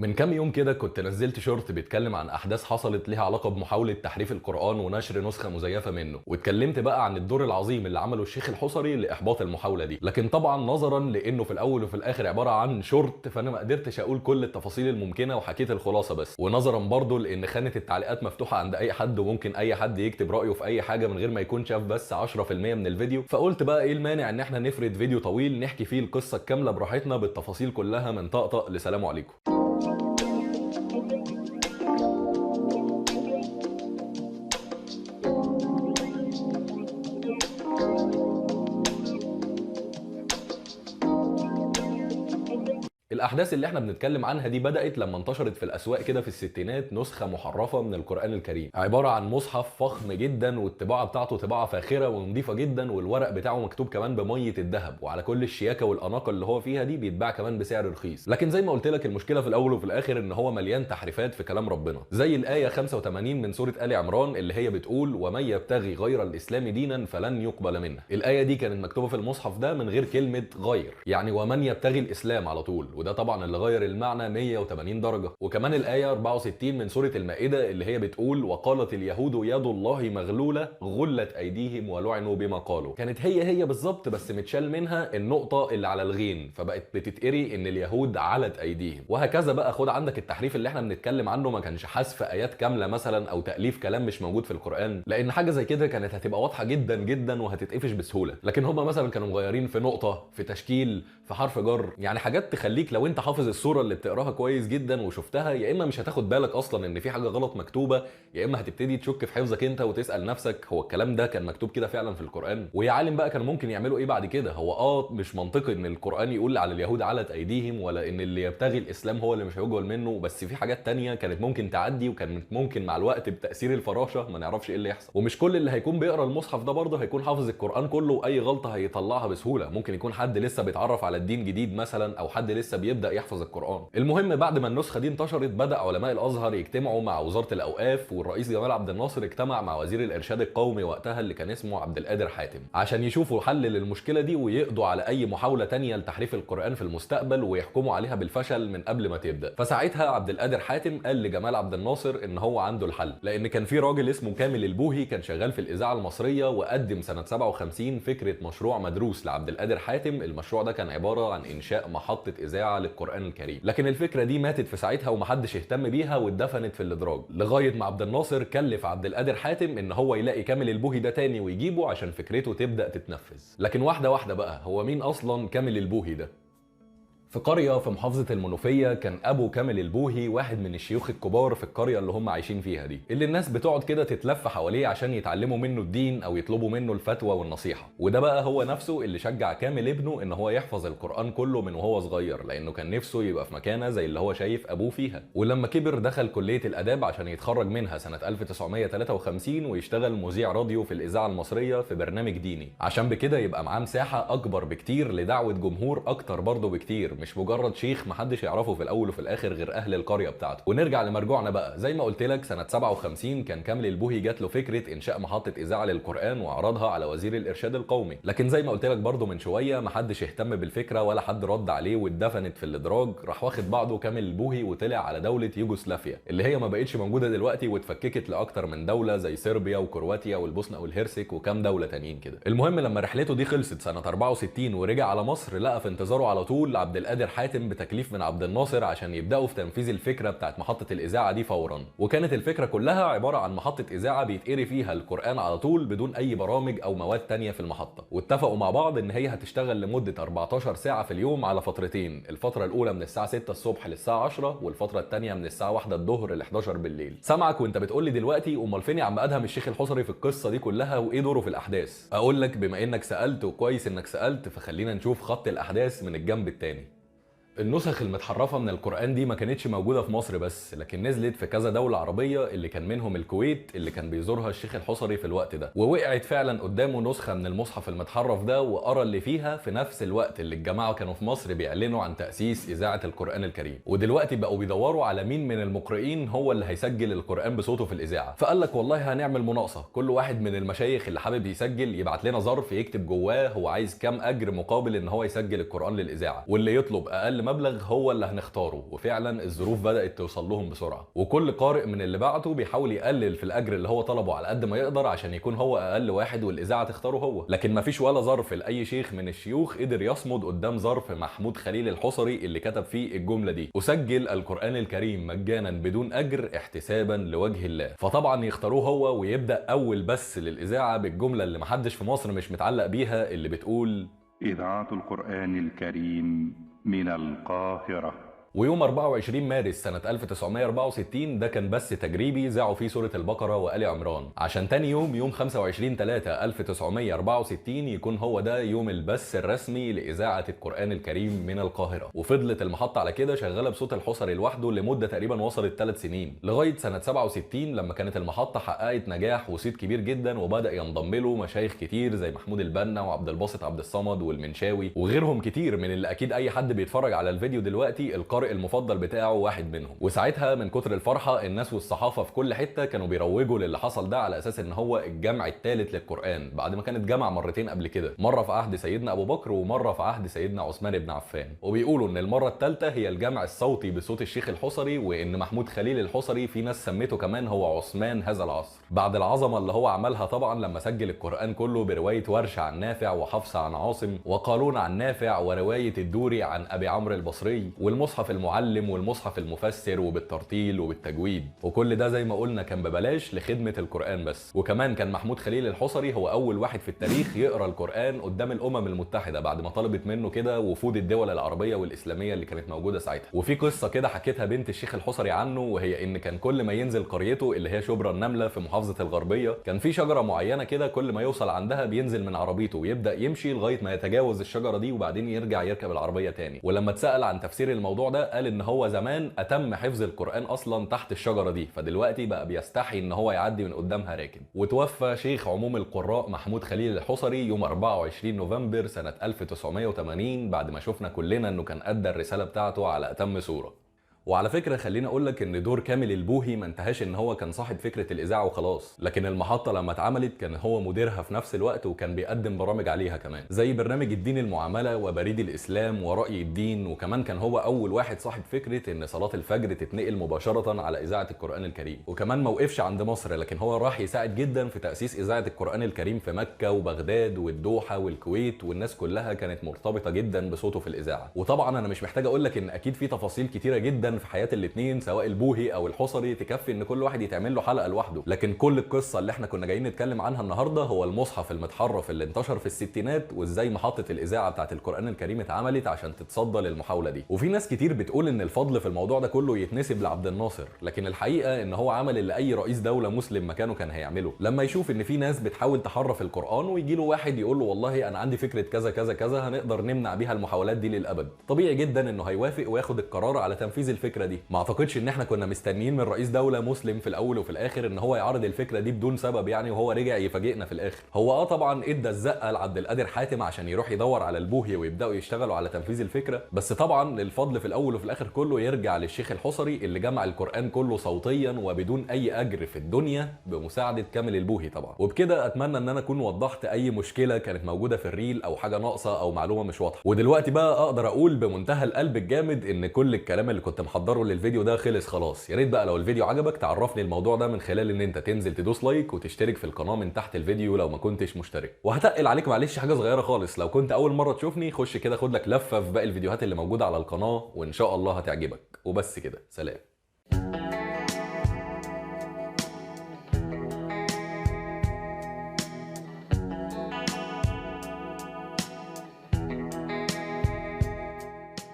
من كام يوم كده كنت نزلت شورت بيتكلم عن احداث حصلت ليها علاقه بمحاوله تحريف القران ونشر نسخه مزيفه منه، واتكلمت بقى عن الدور العظيم اللي عمله الشيخ الحصري لاحباط المحاوله دي. لكن طبعا نظرا لانه في الاول وفي الاخر عباره عن شورت، فانا ما قدرتش اقول كل التفاصيل الممكنه وحكيت الخلاصه بس. ونظرا برضه لان خانه التعليقات مفتوحه عند اي حد وممكن اي حد يكتب رايه في اي حاجه من غير ما يكون شاف بس 10% من الفيديو، فقلت بقى ايه المانع ان احنا نفرد فيديو طويل نحكي فيه القصه الكامله براحتنا بالتفاصيل كلها من طقطق لسلام عليكم. الاحداث اللي احنا بنتكلم عنها دي بدات لما انتشرت في الاسواق كده في الستينات نسخه محرفه من القران الكريم، عباره عن مصحف فخم جدا والطباعه بتاعته طباعه فاخره ونظيفه جدا، والورق بتاعه مكتوب كمان بميه الذهب، وعلى كل الشياكه والاناقه اللي هو فيها دي بيتباع كمان بسعر رخيص. لكن زي ما قلت لك المشكله في الاول وفي الاخر ان هو مليان تحريفات في كلام ربنا، زي الايه 85 من سوره ال عمران اللي هي بتقول ومن يبتغي غير الاسلام دينا فلن يقبل منه. الايه دي كانت مكتوبه في المصحف ده من غير كلمه غير، يعني ومن يبتغي الاسلام على طول، وده طبعا اللي غير المعنى 180 درجه. وكمان الايه 64 من سوره المائده اللي هي بتقول وقالت اليهود يد الله مغلوله غلت ايديهم ولعنوا بما قالوا، كانت هي بالظبط بس متشال منها النقطه اللي على الغين فبقت بتتقري ان اليهود علت ايديهم. وهكذا بقى خد عندك التحريف اللي احنا بنتكلم عنه ما كانش حذف ايات كامله مثلا او تاليف كلام مش موجود في القران، لان حاجه زي كده كانت هتبقى واضحه جدا جدا وهتتقفش بسهوله. لكن هم مثلا كانوا مغيرين في نقطه، في تشكيل، في حرف جر، يعني حاجات تخليك لو انت حافظ الصوره اللي بتقراها كويس جدا وشفتها يا اما مش هتاخد بالك اصلا ان في حاجه غلط مكتوبه، يا اما هتبتدي تشك في حفظك انت وتسال نفسك هو الكلام ده كان مكتوب كده فعلا في القران؟ ويا عالم بقى كانوا ممكن يعملوا ايه بعد كده؟ هو مش منطقي ان القران يقول على اليهود علت ايديهم، ولا ان اللي يبتغي الاسلام هو اللي مش هيقبل منه، بس في حاجات تانية كانت ممكن تعدي وكانت ممكن مع الوقت بتاثير الفراشه ما نعرفش ايه اللي يحصل. ومش كل اللي هيكون بيقرا المصحف ده برضه هيكون حافظ القران كله، واي غلطه هيطلعها بسهوله. ممكن يكون حد لسه بيتعرف على الدين جديد مثلا، او حد لسه بيبدا يحفظ القران. المهم بعد ما النسخه دي انتشرت بدا علماء الازهر يجتمعوا مع وزاره الاوقاف، والرئيس جمال عبد الناصر اجتمع مع وزير الارشاد القومي وقتها اللي كان اسمه عبد القادر حاتم عشان يشوفوا حل للمشكله دي ويقضوا على اي محاوله تانية لتحريف القران في المستقبل ويحكموا عليها بالفشل من قبل ما تبدا. فساعتها عبد القادر حاتم قال لجمال عبد الناصر ان هو عنده الحل، لان كان في راجل اسمه كامل البوهي كان شغال في الاذاعه المصريه وقدم سنه 57 فكره مشروع مدروس لعبد القادر حاتم. المشروع ده كان عباره عن انشاء محطه اذاعه للقران الكريم، لكن الفكره دي ماتت في ساعتها ومحدش اهتم بيها واتدفنت في الادراج، لغايه ما عبد الناصر كلف عبد القادر حاتم ان هو يلاقي كامل البوهي ده تاني ويجيبه عشان فكرته تبدا تتنفذ. لكن واحده واحده بقى، هو مين اصلا كامل البوهي ده؟ في قرية في محافظة المنوفية كان أبو كامل البوهي واحد من الشيوخ الكبار في القرية اللي هم عايشين فيها دي، اللي الناس بتقعد كده تتلف حواليه عشان يتعلموا منه الدين أو يطلبوا منه الفتوى والنصيحة. وده بقى هو نفسه اللي شجع كامل ابنه إن هو يحفظ القرآن كله من وهو صغير، لأنه كان نفسه يبقى في مكانة زي اللي هو شايف أبوه فيها. ولما كبر دخل كلية الآداب عشان يتخرج منها سنة 1953 ويشتغل مذيع راديو في الإذاعة المصرية في برنامج ديني، عشان بكده يبقى معاه مساحة أكبر بكتير لدعوة جمهور أكتر برضه بكتير، مش مجرد شيخ محدش يعرفه في الاول وفي الاخر غير اهل القريه بتاعته. ونرجع لمرجوعنا بقى، زي ما قلت لك سنه 57 كان كامل البوهي جات له فكره انشاء محطه اذاعه للقران وعرضها على وزير الارشاد القومي، لكن زي ما قلت لك برضه من شويه محدش اهتم بالفكره ولا حد رد عليه واتدفنت في الادراج. راح واخد بعضه كامل البوهي وطلع على دوله يوغوسلافيا اللي هي ما بقتش موجوده دلوقتي واتفككت لاكتر من دوله زي صربيا وكرواتيا والبوسنه والهرسك وكام دوله تانيين كده. المهم لما رحلته دي خلصت سنه 64 ورجع على مصر، لقى في انتظاره على طول عبد القادر حاتم بتكليف من عبد الناصر عشان يبداوا في تنفيذ الفكره بتاعت محطه الاذاعه دي فورا. وكانت الفكره كلها عباره عن محطه اذاعه بيتقري فيها القران على طول بدون اي برامج او مواد تانية في المحطه، واتفقوا مع بعض ان هي هتشتغل لمده 14 ساعه في اليوم على فترتين، الفتره الاولى من الساعه 6 الصبح للساعه 10، والفتره الثانيه من الساعه 1 الظهر ل 11 بالليل. سامعك وانت بتقول لي دلوقتي امال فين يا عم ادهم الشيخ الحصري في القصه دي كلها وايه دوره في الاحداث؟ اقول لك بما انك سالت وكويس انك سالت، فخلينا نشوف خط الاحداث من الجنب الثاني. النسخ المتحرفة من القرآن دي ما كانتش موجودة في مصر بس، لكن نزلت في كذا دولة عربية اللي كان منهم الكويت اللي كان بيزورها الشيخ الحصري في الوقت ده، ووقعت فعلا قدامه نسخة من المصحف المتحرف ده وقرا اللي فيها في نفس الوقت اللي الجماعة كانوا في مصر بيعلنوا عن تأسيس إذاعة القرآن الكريم. ودلوقتي بقوا بيدوروا على مين من المقرئين هو اللي هيسجل القرآن بصوته في الإذاعة. فقال لك والله هنعمل مناقصة، كل واحد من المشايخ اللي حابب يسجل يبعت لنا ظرف يكتب جواه هو عايز كام أجر مقابل إن هو يسجل القرآن للإذاعة، واللي يطلب أقل مبلغ هو اللي هنختاره. وفعلا الظروف بدأت توصل لهم بسرعة، وكل قارئ من اللي بعته بيحاول يقلل في الاجر اللي هو طلبه على قد ما يقدر عشان يكون هو اقل واحد والاذاعه تختاره هو. لكن مفيش ولا ظرف لاي شيخ من الشيوخ قدر يصمد قدام ظرف محمود خليل الحصري اللي كتب فيه الجمله دي: اسجل القران الكريم مجانا بدون اجر احتسابا لوجه الله. فطبعا يختاروه هو، ويبدا اول بس للاذاعه بالجمله اللي محدش في مصر مش متعلق بيها، اللي بتقول: إذاعة القرآن الكريم من القاهرة. ويوم 24 مارس سنة 1964 ده كان بث تجريبي ذاعوا فيه سورة البقرة وآل عمران، عشان تاني يوم 25/3/1964 يكون هو ده يوم البث الرسمي لإذاعة القرآن الكريم من القاهرة. وفضلت المحطة على كده شغالة بصوت الحصري لوحده لمدة تقريبا وصلت 3 سنين، لغاية سنة 67 لما كانت المحطة حققت نجاح وصيت كبير جدا، وبدأ ينضم له مشايخ كتير زي محمود البنا وعبد الباسط عبد الصمد والمنشاوي وغيرهم كتير من اللي أكيد أي حد بيتفرج على الفيديو دلوقتي القارئ المفضل بتاعه واحد منهم. وساعتها من كتر الفرحه الناس والصحافه في كل حته كانوا بيروجوا للي حصل ده على اساس ان هو الجمع الثالث للقران، بعد ما كانت جمع مرتين قبل كده، مره في عهد سيدنا ابو بكر ومره في عهد سيدنا عثمان بن عفان. وبيقولوا ان المره الثالثه هي الجمع الصوتي بصوت الشيخ الحصري، وان محمود خليل الحصري في ناس سميته كمان هو عثمان هذا العصر، بعد العظمه اللي هو عملها طبعا لما سجل القران كله بروايه ورش عن نافع وحفص عن عاصم وقالون عن نافع وروايه الدوري عن ابي عمرو البصري والمصحف المعلم والمصحف المفسر وبالترتيل وبالتجويد. وكل ده زي ما قلنا كان ببلاش لخدمة القرآن بس. وكمان كان محمود خليل الحصري هو أول واحد في التاريخ يقرأ القرآن قدام الأمم المتحدة بعد ما طلبت منه كده وفود الدول العربية والإسلامية اللي كانت موجودة ساعتها. وفي قصة كده حكيتها بنت الشيخ الحصري عنه، وهي إن كان كل ما ينزل قريته اللي هي شبرا النملة في محافظة الغربية كان في شجرة معينة كده كل ما يوصل عندها بينزل من عربيته ويبدأ يمشي لغاية ما يتجاوز الشجرة دي وبعدين يرجع يركب العربية تاني. ولما اتسأل عن تفسير الموضوع ده قال إن هو زمان اتم حفظ القرآن اصلا تحت الشجرة دي، فدلوقتي بقى بيستحي ان هو يعدي من قدامها راكب. وتوفى شيخ عموم القراء محمود خليل الحصري يوم 24 نوفمبر سنة 1980 بعد ما شفنا كلنا انه كان ادى الرسالة بتاعته على اتم صورة. وعلى فكره خليني اقول لك ان دور كامل البوهي ما انتهاش ان هو كان صاحب فكره الاذاعه وخلاص، لكن المحطه لما اتعملت كان هو مديرها في نفس الوقت وكان بيقدم برامج عليها كمان زي برنامج الدين المعامله وبريد الاسلام وراي الدين. وكمان كان هو اول واحد صاحب فكره ان صلاه الفجر تتنقل مباشره على اذاعه القران الكريم. وكمان ما وقفش عند مصر، لكن هو راح يساعد جدا في تاسيس اذاعه القران الكريم في مكه وبغداد والدوحه والكويت، والناس كلها كانت مرتبطه جدا بصوته في الاذاعه. وطبعا انا مش محتاج اقول لك ان اكيد في تفاصيل كتيره جدا في حياه الاثنين سواء البوهي او الحصري تكفي ان كل واحد يتعمل له حلقه لوحده، لكن كل القصه اللي احنا كنا جايين نتكلم عنها النهارده هو المصحف المتحرف اللي انتشر في الستينات وازاي محطه الاذاعه بتاعه القران الكريم اتعملت عشان تتصدى للمحاوله دي. وفي ناس كتير بتقول ان الفضل في الموضوع ده كله يتنسب لعبد الناصر، لكن الحقيقه ان هو عمل اللي اي رئيس دوله مسلم مكانه كان هيعمله لما يشوف ان في ناس بتحاول تحرف القران ويجي له واحد يقول له والله انا عندي فكره كذا كذا كذا هنقدر نمنع بيها المحاولات دي للابد، طبيعي جدا انه هيوافق وياخد القرار على تنفيذ الفكره دي. ما اعتقدش ان احنا كنا مستنيين من رئيس دوله مسلم في الاول وفي الاخر ان هو يعرض الفكره دي بدون سبب يعني، وهو رجع يفاجئنا في الاخر. هو طبعا ادى الزقه لعبد القادر حاتم عشان يروح يدور على البوهي ويبداوا يشتغلوا على تنفيذ الفكره، بس طبعا الفضل في الاول وفي الاخر كله يرجع للشيخ الحصري اللي جمع القران كله صوتيا وبدون اي اجر في الدنيا بمساعده كامل البوهي طبعا. وبكده اتمنى ان انا اكون وضحت اي مشكله كانت موجوده في الريل او حاجه ناقصه او معلومه مش واضحه. ودلوقتي بقى اقدر اقول بمنتهى القلب الجامد ان كل الكلام اللي كنت محضره للفيديو ده خلص خلاص. يا ريت بقى لو الفيديو عجبك تعرفني الموضوع ده من خلال ان انت تنزل تدوس لايك وتشترك في القناه من تحت الفيديو لو ما كنتش مشترك. وهتقل عليك معلش حاجه صغيره خالص، لو كنت اول مره تشوفني خش كده خد لك لفه في باقي الفيديوهات اللي موجوده على القناه وان شاء الله هتعجبك. وبس كده، سلام.